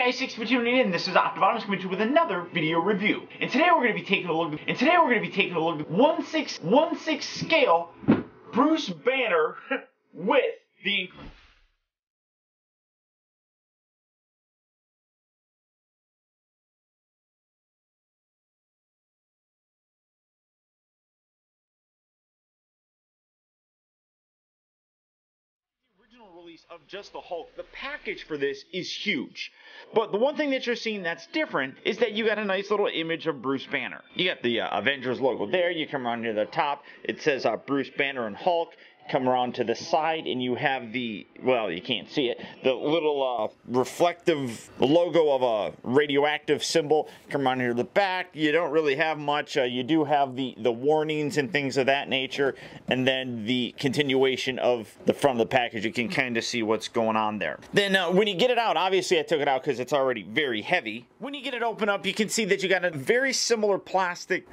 guys, thanks for tuning in. This is optibotimus coming to you with another video review. And today we're going to be taking a look at 1/6 scale Bruce Banner with the original release of just the Hulk. The package for this is huge. But the one thing that you're seeing that's different is that you got a nice little image of Bruce Banner. You got the Avengers logo there. You come around near the top. It says Bruce Banner and Hulk. Come around to the side and you have the, well, you can't see it, the little reflective logo of a radioactive symbol. Come around here to the back. You don't really have much. You do have the warnings and things of that nature, and then the continuation of the front of the package. You can kind of see what's going on there. Then when you get it out, obviously I took it out because it's already very heavy. When you get it open up, you can see that you got a very similar plastic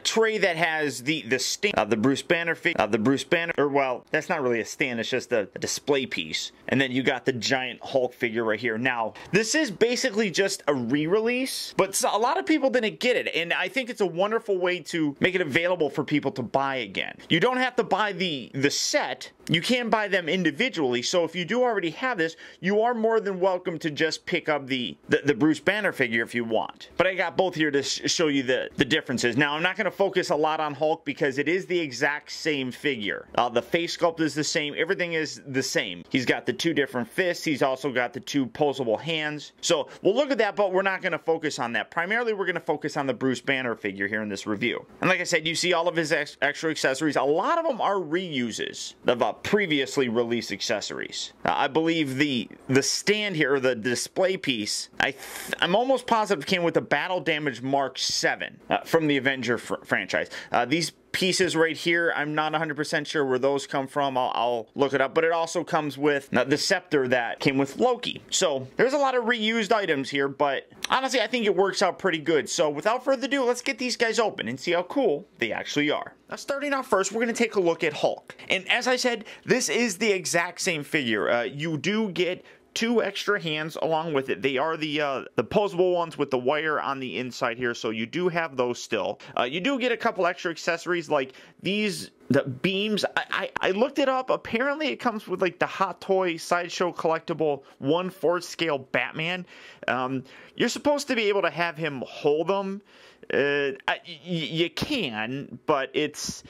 tray that has the stand of the Bruce Banner figure, the Bruce Banner, or well, that's not really a stand, it's just a display piece. And then you got the giant Hulk figure right here. Now, this is basically just a re-release, but a lot of people didn't get it, and I think it's a wonderful way to make it available for people to buy again. You don't have to buy the set, you can buy them individually, so if you do already have this, you are more than welcome to just pick up the Bruce Banner figure if you want. But I got both here to show you the differences. Now, I'm not going to focus a lot on Hulk because it is the exact same figure. The face sculpt is the same, everything is the same. He's got the two different fists, he's also got the two posable hands. So we'll look at that, but we're not going to focus on that. Primarily, we're going to focus on the Bruce Banner figure here in this review. And like I said, you see all of his extra accessories. A lot of them are reuses of previously released accessories. I believe the stand here, or the display piece, I'm almost positive came with the Battle Damage Mark 7 from the Avenger franchise. These pieces right here, I'm not 100% sure where those come from. I'll look it up, but it also comes with the scepter that came with Loki. So there's a lot of reused items here, but honestly, I think it works out pretty good. So without further ado, let's get these guys open and see how cool they actually are. Now, starting off first, we're going to take a look at Hulk. And as I said, this is the exact same figure. You do get two extra hands along with it. They are the posable ones with the wire on the inside here, so you do have those still. You do get a couple extra accessories like these, the beams. I looked it up. Apparently it comes with like the Hot Toy Sideshow collectible 1/4 scale Batman. You're supposed to be able to have him hold them. You can, but it's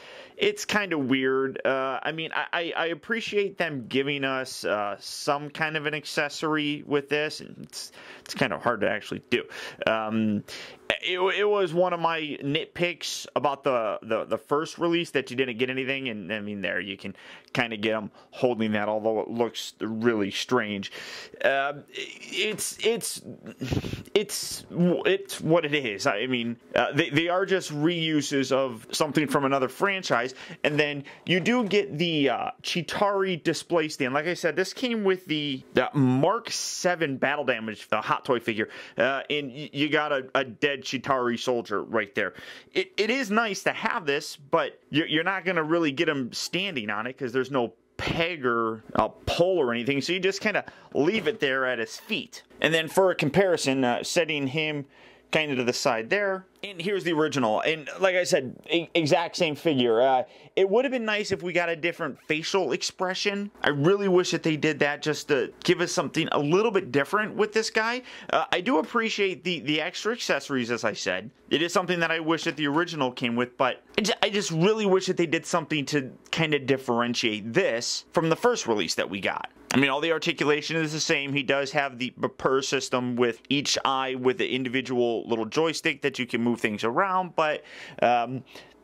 kind of weird. I mean, I appreciate them giving us some kind of an accessory with this. It's kind of hard to actually do. It was one of my nitpicks about the first release that you didn't get anything, and I mean, there you can kind of get them holding that, although it looks really strange. It's what it is. I mean, they are just reuses of something from another franchise, and then you do get the Chitauri display stand. Like I said, this came with the Mark 7 Battle Damage, the Hot Toy figure, and you got a dead Chitauri soldier right there. It is nice to have this, but you're not going to really get him standing on it because there's no peg or pole or anything, so you just kind of leave it there at his feet. And then for a comparison, setting him kind of to the side there, and here's the original, and like I said, exact same figure. It would have been nice if we got a different facial expression. I really wish that they did that just to give us something a little bit different with this guy. I do appreciate the extra accessories, as I said. It is something that I wish that the original came with, but I just really wish that they did something to kind of differentiate this from the first release that we got. I mean, all the articulation is the same. He does have the PER system with each eye with the individual little joystick that you can move things around, but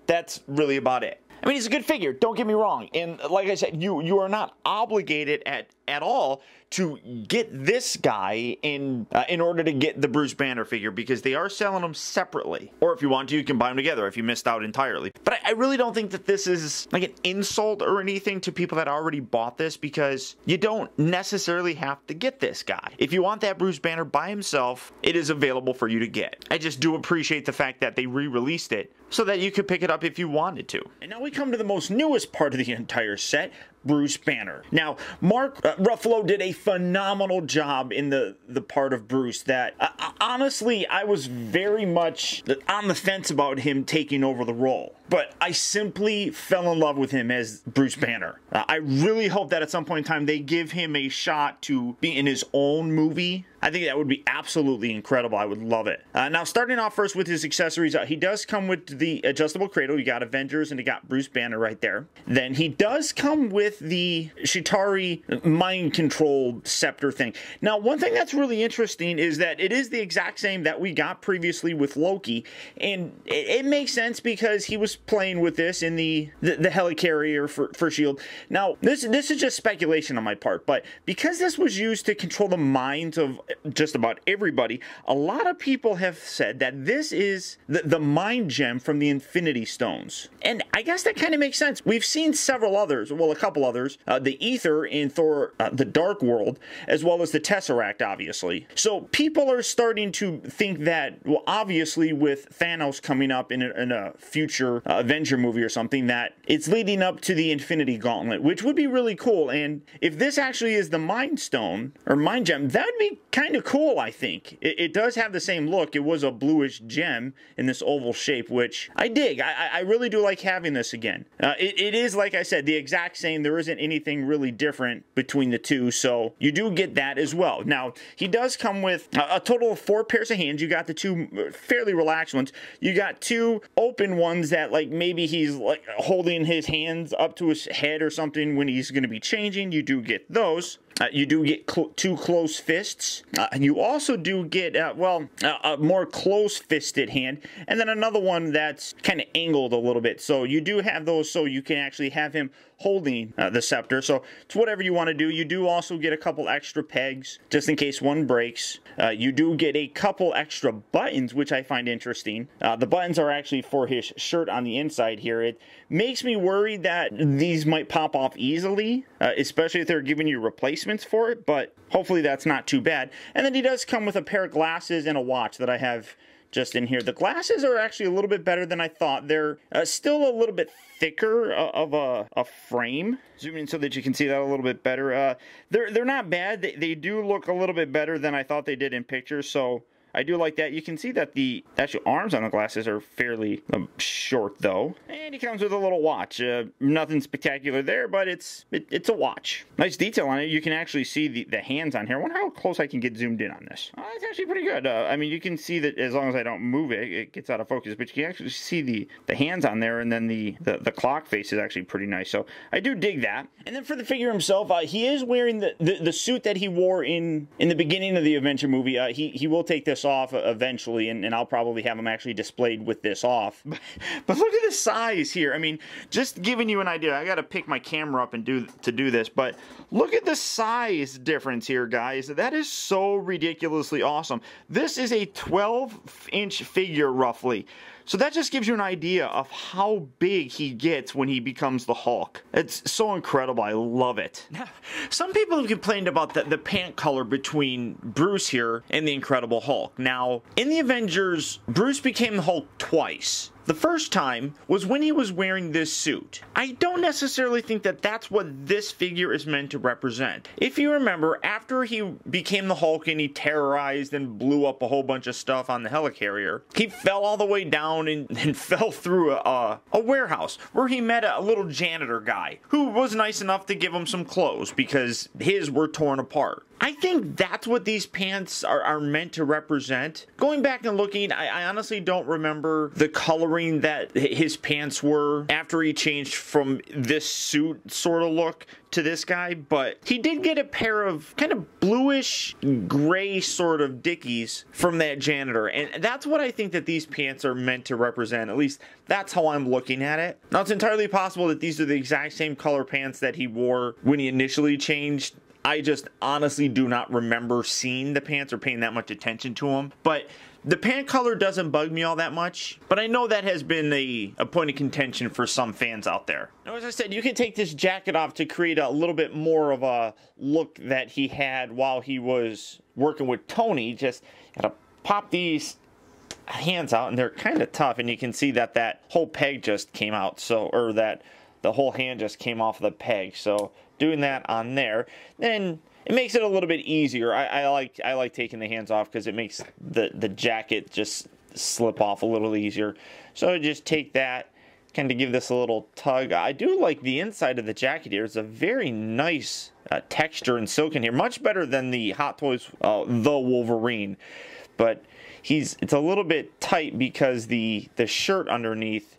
that's really about it. I mean, he's a good figure, don't get me wrong. And like I said, you are not obligated at all to get this guy in order to get the Bruce Banner figure, because they are selling them separately. Or if you want to, you can buy them together if you missed out entirely. But I really don't think that this is like an insult or anything to people that already bought this, because you don't necessarily have to get this guy. If you want that Bruce Banner by himself, it is available for you to get. I just do appreciate the fact that they re-released it so that you could pick it up if you wanted to. And now we come to the most newest part of the entire set, Bruce Banner. Now, Mark Ruffalo did a phenomenal job in the part of Bruce that, honestly, I was very much on the fence about him taking over the role. But I simply fell in love with him as Bruce Banner. I really hope that at some point in time they give him a shot to be in his own movie. I think that would be absolutely incredible. I would love it. Now, starting off first with his accessories, he does come with the adjustable cradle. You got Avengers and you got Bruce Banner right there. Then he does come with the Chitauri mind control scepter thing. Now, one thing that's really interesting is that it is the exact same that we got previously with Loki, and it makes sense because he was playing with this in the helicarrier for S.H.I.E.L.D. Now, this is just speculation on my part, but because this was used to control the minds of just about everybody, a lot of people have said that this is the mind gem from the Infinity Stones. And I guess that kind of makes sense. We've seen several others, well, a couple others, the Ether in Thor, the Dark World, as well as the Tesseract, obviously. So people are starting to think that, well, obviously with Thanos coming up in a future Avenger movie or something, that it's leading up to the Infinity Gauntlet, which would be really cool. And if this actually is the Mind Stone, or Mind Gem, that would be kind of cool, I think. It does have the same look. It was a bluish gem in this oval shape, which I dig. I really do like having this again. It is, like I said, the exact same. There isn't anything really different between the two, so you do get that as well. Now, he does come with a total of 4 pairs of hands. You got the 2 fairly relaxed ones. You got 2 open ones that, like, maybe he's like holding his hands up to his head or something when he's going to be changing. You do get those. You do get 2 closed fists. You also do get, a more close-fisted hand. And then another one that's kind of angled a little bit. So you do have those so you can actually have him holding the scepter. So it's whatever you want to do. You do also get a couple extra pegs just in case one breaks. You do get a couple extra buttons, which I find interesting. The buttons are actually for his shirt on the inside here. It makes me worried that these might pop off easily, especially if they're giving you replacements for it, but hopefully that's not too bad. And then he does come with a pair of glasses and a watch that I have just in here. The glasses are actually a little bit better than I thought. They're still a little bit thicker of a frame. Zoom in so that you can see that a little bit better. They're not bad. They do look a little bit better than I thought they did in pictures, so I do like that. You can see that the actual arms on the glasses are fairly short, though. And he comes with a little watch. Nothing spectacular there, but it's a watch. Nice detail on it. You can actually see the hands on here. I wonder how close I can get zoomed in on this. It's actually pretty good. I mean, you can see that as long as I don't move it, it gets out of focus. But you can actually see the hands on there, and then the clock face is actually pretty nice. So I do dig that. And then for the figure himself, he is wearing the suit that he wore in the beginning of the Avenger movie. He will take this off eventually, and I'll probably have them actually displayed with this off. But look at the size here. I mean, just giving you an idea. I got to pick my camera up and do this, but look at the size difference here, guys. That is so ridiculously awesome. This is a 12-inch figure, roughly. So that just gives you an idea of how big he gets when he becomes the Hulk. It's so incredible. I love it. Now, some people have complained about the pant color between Bruce here and the Incredible Hulk. Now, in the Avengers, Bruce became the Hulk twice. The first time was when he was wearing this suit. I don't necessarily think that that's what this figure is meant to represent. If you remember, after he became the Hulk and he terrorized and blew up a whole bunch of stuff on the helicarrier, he fell all the way down and fell through a warehouse where he met a little janitor guy who was nice enough to give him some clothes because his were torn apart. I think that's what these pants are meant to represent. Going back and looking, I honestly don't remember the coloring that his pants were after he changed from this suit sort of look to this guy, but he did get a pair of kind of bluish gray sort of Dickies from that janitor, and that's what I think that these pants are meant to represent. At least that's how I'm looking at it. Now, it's entirely possible that these are the exact same color pants that he wore when he initially changed. I just honestly do not remember seeing the pants or paying that much attention to them. But the pant color doesn't bug me all that much. But I know that has been a point of contention for some fans out there. Now, as I said, you can take this jacket off to create a little bit more of a look that he had while he was working with Tony. Just gotta pop these hands out, and they're kind of tough. And you can see that whole peg just came out. So, or that the whole hand just came off the peg. So doing that on there, then it makes it a little bit easier. I like taking the hands off because it makes the jacket just slip off a little easier. So just take that, kind of give this a little tug. I do like the inside of the jacket here. It's a very nice texture and silk in here, much better than the Hot Toys The Wolverine. But it's a little bit tight because the shirt underneath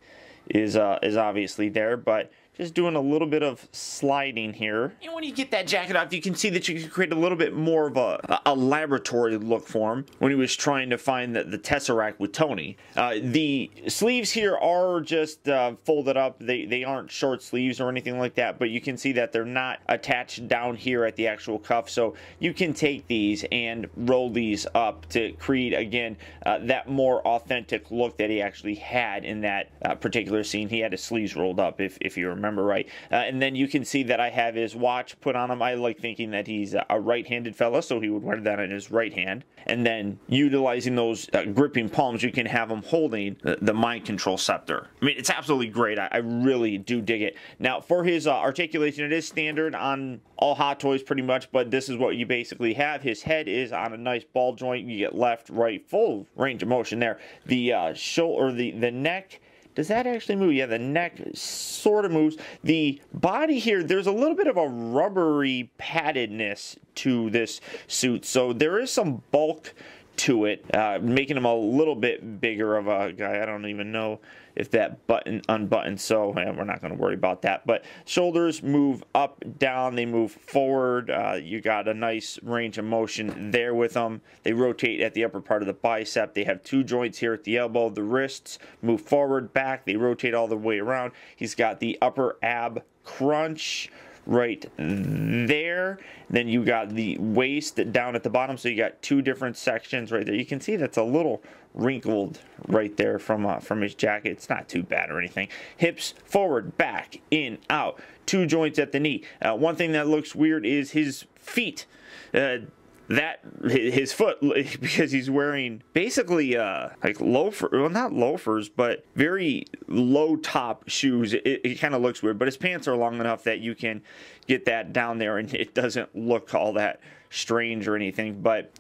is obviously there, but just doing a little bit of sliding here. And when you get that jacket off, you can see that you can create a little bit more of a laboratory look for him when he was trying to find the Tesseract with Tony. The sleeves here are just folded up. They aren't short sleeves or anything like that, but you can see that they're not attached down here at the actual cuff. So you can take these and roll these up to create, again, that more authentic look that he actually had in that particular scene. He had his sleeves rolled up, if you remember right. And then you can see that I have his watch put on him. I like thinking that he's a right-handed fella, so he would wear that in his right hand. And then utilizing those gripping palms, you can have him holding the mind control scepter. I mean, it's absolutely great. I really do dig it. Now, for his articulation, it is standard on all Hot Toys pretty much, but this is what you basically have. His head is on a nice ball joint. You get left, right, full range of motion there. The shoulder, the neck, does that actually move? Yeah, the neck sort of moves. The body here, there's a little bit of a rubbery paddedness to this suit, so there is some bulk to it, making him a little bit bigger of a guy. I don't even know if that button unbuttons, so we're not going to worry about that. But shoulders move up, down, they move forward. You got a nice range of motion there with them. They rotate at the upper part of the bicep. They have two joints here at the elbow. The wrists move forward, back. They rotate all the way around. He's got the upper ab crunch right there. Then you got the waist down at the bottom, so you got two different sections right there. You can see that's a little wrinkled right there from his jacket. It's not too bad or anything. Hips forward, back, in, out. Two joints at the knee. One thing that looks weird is his feet. His foot, because he's wearing basically like not loafers, but very low top shoes. It kind of looks weird, but his pants are long enough that you can get that down there and it doesn't look all that strange or anything. But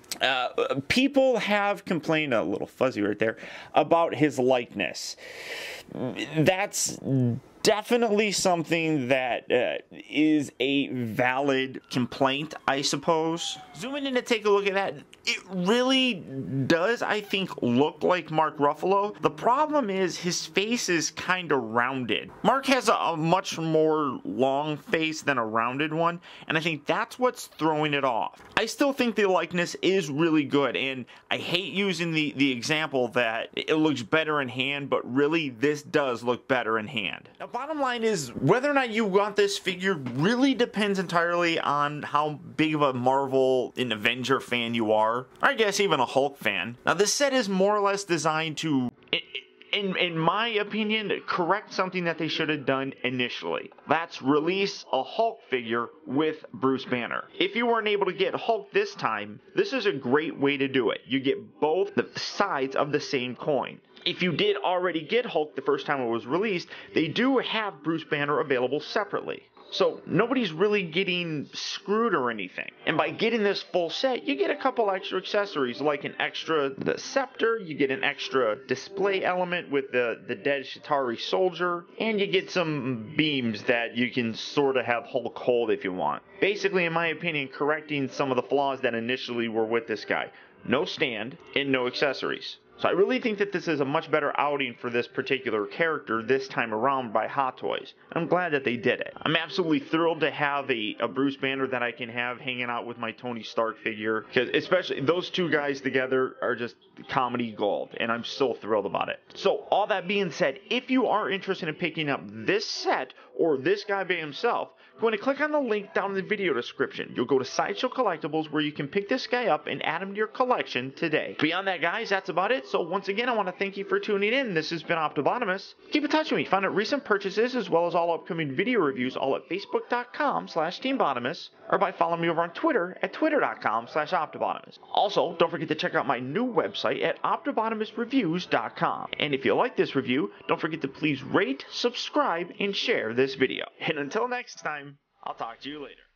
people have complained, a little fuzzy right there, about his likeness. That's definitely something that is a valid complaint, I suppose. Zooming in to take a look at that, it really does, I think, look like Mark Ruffalo. The problem is his face is kind of rounded. Mark has a much more long face than a rounded one, and I think that's what's throwing it off. I still think the likeness is really good, and I hate using the example that it looks better in hand, but really this does look better in hand. Now, bottom line is, whether or not you want this figure really depends entirely on how big of a Marvel and Avenger fan you are, or I guess even a Hulk fan. Now, this set is more or less designed to, in my opinion, correct something that they should have done initially. That's release a Hulk figure with Bruce Banner. If you weren't able to get Hulk this time, this is a great way to do it. You get both the sides of the same coin. If you did already get Hulk the first time it was released, they do have Bruce Banner available separately. So nobody's really getting screwed or anything. And by getting this full set, you get a couple extra accessories, like the scepter, you get an extra display element with the dead Chitauri soldier, and you get some beams that you can sort of have Hulk hold if you want. Basically, in my opinion, correcting some of the flaws that initially were with this guy. No stand and no accessories. So I really think that this is a much better outing for this particular character this time around by Hot Toys. I'm glad that they did it. I'm absolutely thrilled to have a Bruce Banner that I can have hanging out with my Tony Stark figure, because especially those two guys together are just comedy gold, and I'm so thrilled about it. So all that being said, if you are interested in picking up this set or this guy by himself, Go ahead and click on the link down in the video description. You'll go to Sideshow Collectibles where you can pick this guy up and add him to your collection today. Beyond that, guys, that's about it. So once again, I want to thank you for tuning in. This has been Optibotimus. Keep in touch with me. Find out recent purchases as well as all upcoming video reviews all at facebook.com/teambotimus or by following me over on Twitter at twitter.com/optibotimus. Also, don't forget to check out my new website at optibotimusreviews.com. And if you like this review, don't forget to please rate, subscribe, and share this video. And until next time, I'll talk to you later.